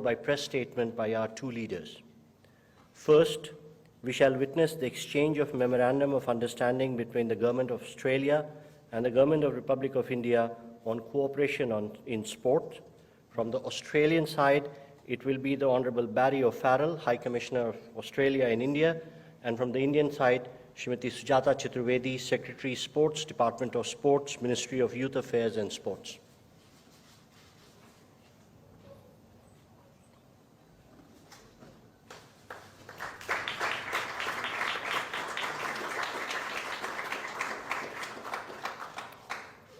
by press statement by our two leaders. First, we shall witness the exchange of Memorandum of Understanding between the Government of Australia and the Government of Republic of India on cooperation in sport. From the Australian side, it will be the Honourable Barry O'Farrell, High Commissioner of Australia in India, and from the Indian side, Srimati Sujata Chaturvedi, Secretary, Sports, Department of Sports, Ministry of Youth Affairs and Sports.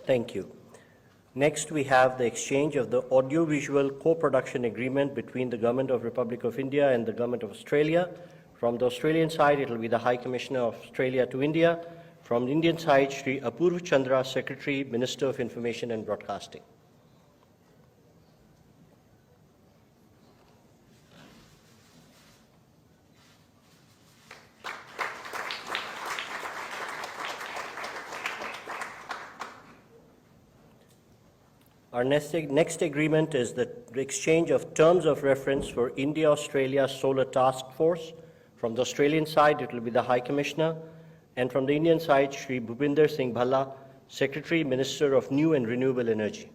Thank you. Next, we have the exchange of the audiovisual co-production agreement between the Government of Republic of India and the Government of Australia. From the Australian side, it will be the High Commissioner of Australia to India. From the Indian side, Sri Apurva Chandra, Secretary, Minister of Information and Broadcasting. Our next agreement is the exchange of terms of reference for India-Australia Solar Task Force. From the Australian side, it will be the High Commissioner, and from the Indian side, Sri Bhupinder Singh Bhalla, Secretary, Minister of New and Renewable Energy.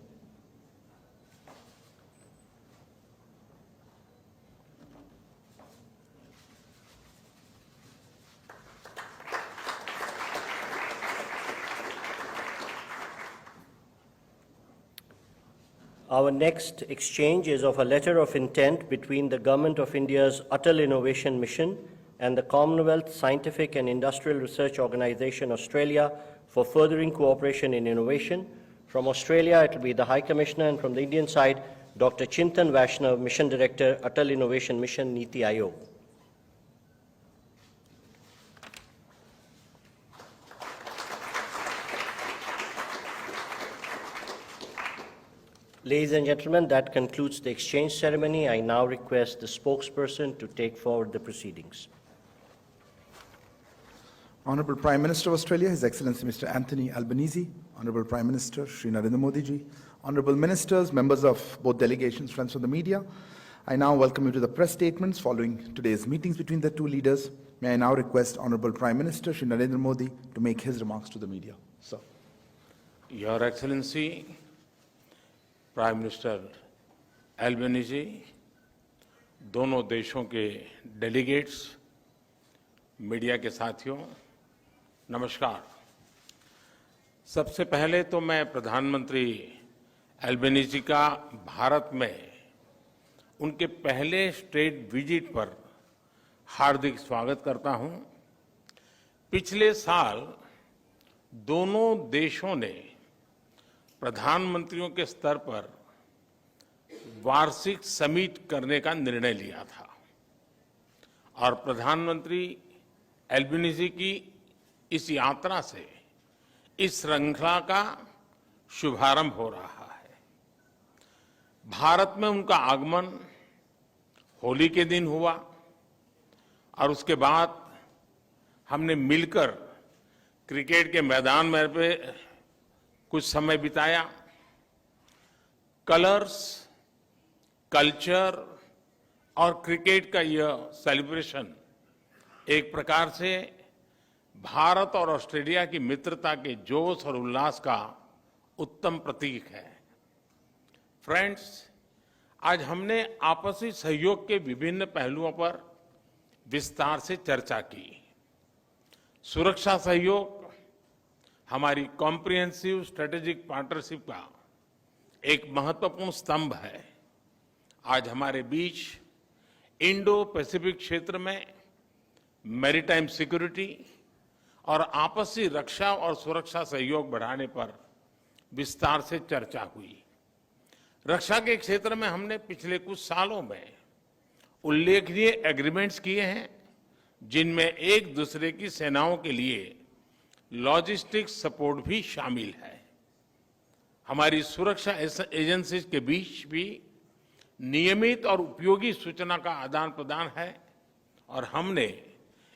Our next exchange is of a letter of intent between the Government of India's Atal Innovation Mission and the Commonwealth Scientific and Industrial Research Organisation Australia for furthering cooperation in innovation. From Australia, it will be the High Commissioner, and from the Indian side, Dr. Chintan Vaishnav, Mission Director, Atal Innovation Mission, Niti Aayog. Ladies and gentlemen, that concludes the exchange ceremony. I now request the spokesperson to take forward the proceedings. Honourable Prime Minister of Australia, His Excellency Mr. Anthony Albanese, Honourable Prime Minister Shri Narendra Modi ji, Honourable Ministers, members of both delegations, friends of the media, I now welcome you to the press statements following today's meetings between the two leaders. May I now request Honourable Prime Minister Shri Narendra Modi to make his remarks to the media. Sir. Your Excellency, prime minister Albanese, दोनों देशों के delegates, media के साथियों, नमस्कार। सबसे पहले तो मैं प्रधानमंत्री एल्बनीजी का भारत में उनके पहले स्टेट विजिट पर हार्दिक स्वागत करता हूं। पिछले साल दोनों देशों ने प्रधानमंत्रियों के स्तर पर वार्षिक समिट करने का निर्णय लिया था और प्रधानमंत्री एल्बनीजी की इस यात्रा से इस श्रृंखला का शुभारंभ हो रहा है। भारत में उनका आगमन होली के दिन हुआ और उसके बाद हमने मिलकर क्रिकेट के मैदान में कुछ समय बिताया। कलर्स, कल्चर और क्रिकेट का यह सेलिब्रेशन एक प्रकार से भारत और ऑस्ट्रेलिया की मित्रता के जोश और उल्लास का उत्तम प्रतीक है। फ्रेंड्स, आज हमने आपसी सहयोग के विभिन्न पहलुओं पर विस्तार से चर्चा की। सुरक्षा सहयोग हमारी कॉम्प्रिहेंसिव स्ट्रेटेजिक पार्टनरशिप का एक महत्वपूर्ण स्तंभ है। आज हमारे बीच इंडो पैसिफिक क्षेत्र में मैरीटाइम सिक्योरिटी और आपसी रक्षा और सुरक्षा सहयोग बढ़ाने पर विस्तार से चर्चा हुई। रक्षा के क्षेत्र में हमने पिछले कुछ सालों में उल्लेखनीय एग्रीमेंट्स किए हैं, जिनमें एक दूसरे की सेनाओं के लिए लॉजिस्टिक सपोर्ट भी शामिल है। हमारी सुरक्षा एजेंसीज के बीच भी नियमित और उपयोगी सूचना का आदान प्रदान है और हमने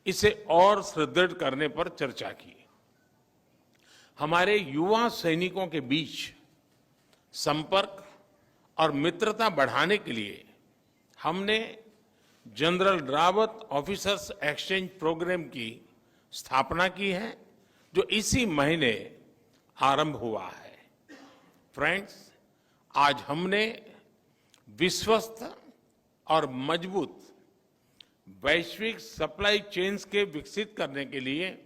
इसे और सुदृढ़ करने पर चर्चा की। हमारे युवा सैनिकों के बीच संपर्क और मित्रता बढ़ाने के लिए हमने general Rawat officers exchange programme की स्थापना की है, जो इसी महीने आरंभ हुआ है। फ्रेंड्स, आज हमने विश्वस्त और मजबूत वैश्विक सप्लाई चेन्स के विकसित करने के लिए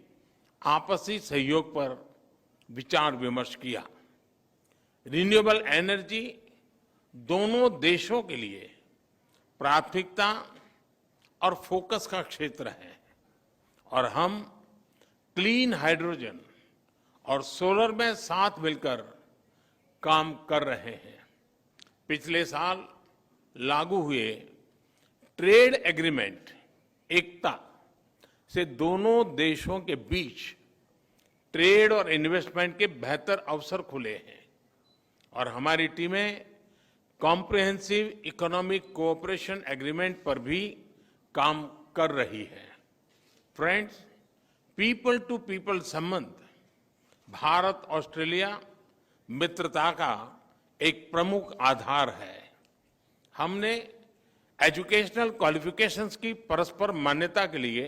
आपसी सहयोग पर विचार विमर्श किया। रिन्यूएबल एनर्जी दोनों देशों के लिए प्राथमिकता और फोकस का क्षेत्र है और हम क्लीन हाइड्रोजन और सोलर में साथ मिलकर काम कर रहे हैं। पिछले साल लागू हुए ट्रेड एग्रीमेंट एकता से दोनों देशों के बीच ट्रेड और इन्वेस्टमेंट के बेहतर अवसर खुले हैं और हमारी टीमें कॉम्प्रिहेंसिव इकोनॉमिक कोऑपरेशन एग्रीमेंट पर भी काम कर रही है। फ्रेंड्स, पीपल टू पीपल संबंध भारत ऑस्ट्रेलिया मित्रता का एक प्रमुख आधार है। हमने एजुकेशनल क्वालिफिकेशंस की परस्पर मान्यता के लिए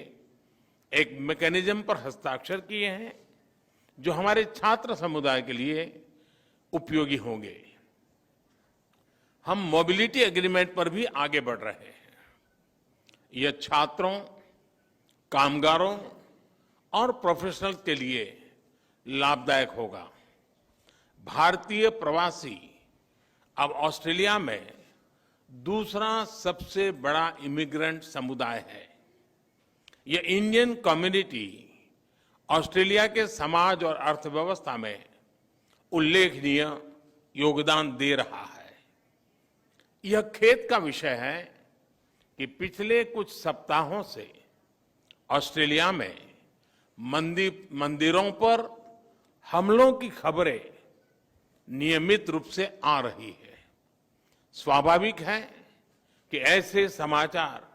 एक मैकेनिज्म पर हस्ताक्षर किए हैं, जो हमारे छात्र समुदाय के लिए उपयोगी होंगे। हम मोबिलिटी एग्रीमेंट पर भी आगे बढ़ रहे हैं। यह छात्रों, कामगारों और प्रोफेशनल्स के लिए लाभदायक होगा। भारतीय प्रवासी अब ऑस्ट्रेलिया में दूसरा सबसे बड़ा इमिग्रेंट समुदाय है। यह इंडियन कम्युनिटी ऑस्ट्रेलिया के समाज और अर्थव्यवस्था में उल्लेखनीय योगदान दे रहा है। यह खेद का विषय है कि पिछले कुछ सप्ताहों से ऑस्ट्रेलिया में मंदिरों पर हमलों की खबरें नियमित रूप से आ रही है। स्वाभाविक है कि ऐसे समाचार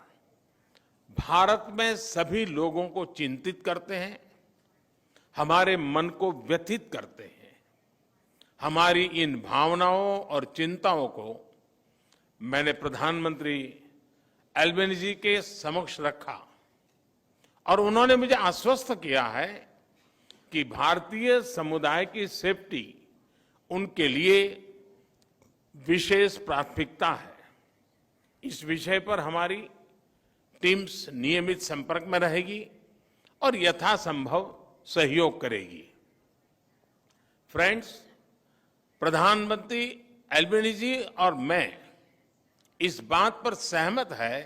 भारत में सभी लोगों को चिंतित करते हैं, हमारे मन को व्यथित करते हैं। हमारी इन भावनाओं और चिंताओं को मैंने प्रधानमंत्री एल्बेनीजी के समक्ष रखा और उन्होंने मुझे आश्वस्त किया है कि भारतीय समुदाय की सेफ्टी उनके लिए विशेष प्राथमिकता है। इस विषय पर हमारी टीम्स नियमित संपर्क में रहेगी और यथासंभव सहयोग करेगी। फ्रेंड्स, प्रधानमंत्री एल्बेनीजी और मैं इस बात पर सहमत है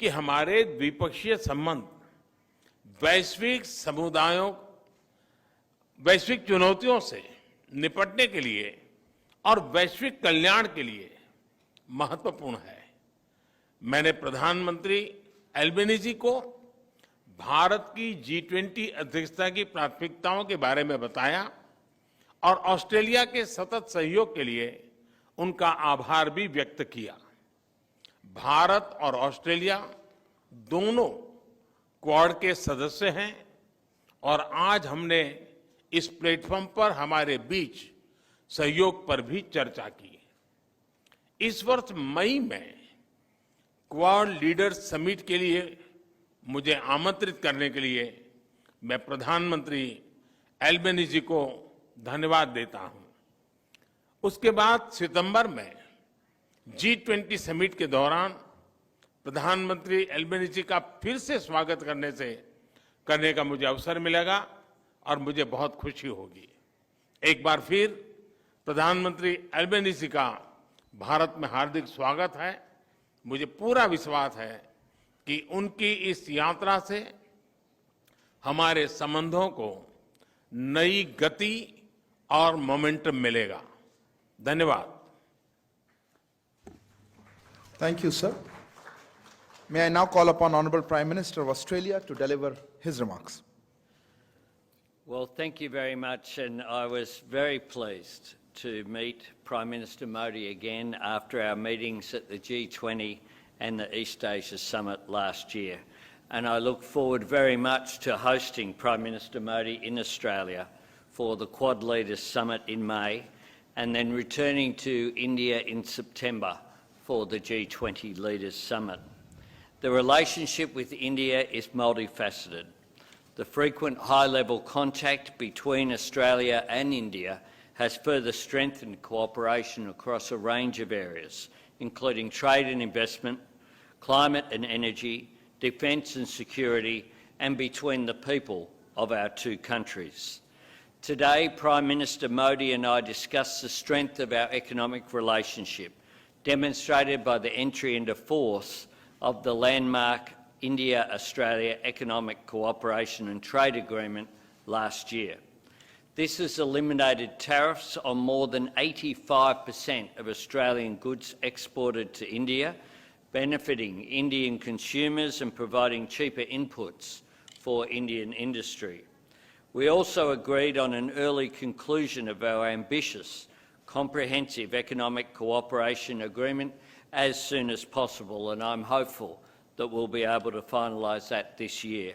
कि हमारे द्विपक्षीय संबंध वैश्विक चुनौतियों से निपटने के लिए और वैश्विक कल्याण के लिए महत्वपूर्ण है। मैंने प्रधानमंत्री एल्बेनीजी को भारत की G20 अध्यक्षता की प्राथमिकताओं के बारे में बताया और ऑस्ट्रेलिया के सतत सहयोग के लिए उनका आभार भी व्यक्त किया। भारत और ऑस्ट्रेलिया दोनों क्वाड के सदस्य हैं और आज हमने इस प्लेटफॉर्म पर हमारे बीच सहयोग पर भी चर्चा की। इस वर्ष मई में क्वाड लीडर्स समिट के लिए मुझे आमंत्रित करने के लिए मैं प्रधानमंत्री एल्बेनीजी को धन्यवाद देता हूं। उसके बाद सितंबर में G20 समिट के दौरान प्रधानमंत्री एल्बेनीजी का फिर से स्वागत करने का मुझे अवसर मिलेगा और मुझे बहुत खुशी होगी। एक बार फिर प्रधानमंत्री एल्बेनीजी का भारत में हार्दिक स्वागत है। मुझे पूरा विश्वास है कि उनकी इस यात्रा से हमारे संबंधों को नई गति और मोमेंटम मिलेगा। धन्यवाद। Thank you, sir. May I now call upon Honorable Prime Minister of Australia to deliver his remarks. Well, thank you very much, and I was very pleased to meet Prime Minister Modi again after our meetings at the G20 and the East Asia Summit last year. And I look forward very much to hosting Prime Minister Modi in Australia for the Quad Leaders Summit in May, and then returning to India in September for the G20 Leaders Summit. The relationship with India is multifaceted. The frequent high-level contact between Australia and India has further strengthened cooperation across a range of areas, including trade and investment, climate and energy, defence and security, and between the people of our two countries. Today, Prime Minister Modi and I discussed the strength of our economic relationship, demonstrated by the entry into force of the landmark India-Australia Economic Cooperation and Trade Agreement last year. This has eliminated tariffs on more than 85% of Australian goods exported to India, benefiting Indian consumers and providing cheaper inputs for Indian industry. We also agreed on an early conclusion of our ambitious, comprehensive economic cooperation agreement as soon as possible, and I'm hopeful that we'll be able to finalise that this year.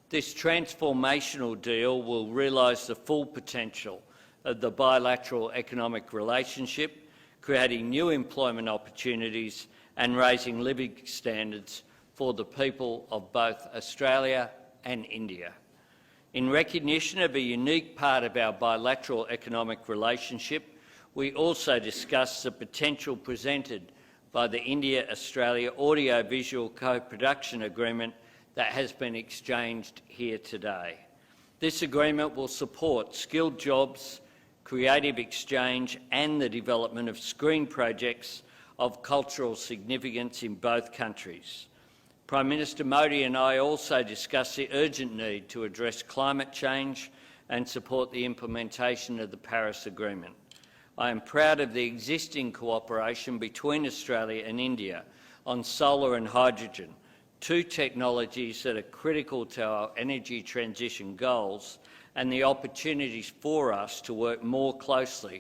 This transformational deal will realise the full potential of the bilateral economic relationship, creating new employment opportunities and raising living standards for the people of both Australia and India. In recognition of a unique part of our bilateral economic relationship, we also discussed the potential presented by the India-Australia Audio-Visual Co-Production Agreement that has been exchanged here today. This agreement will support skilled jobs, creative exchange and the development of screen projects of cultural significance in both countries. Prime Minister Modi and I also discussed the urgent need to address climate change and support the implementation of the Paris Agreement. I am proud of the existing cooperation between Australia and India on solar and hydrogen, two technologies that are critical to our energy transition goals, and the opportunities for us to work more closely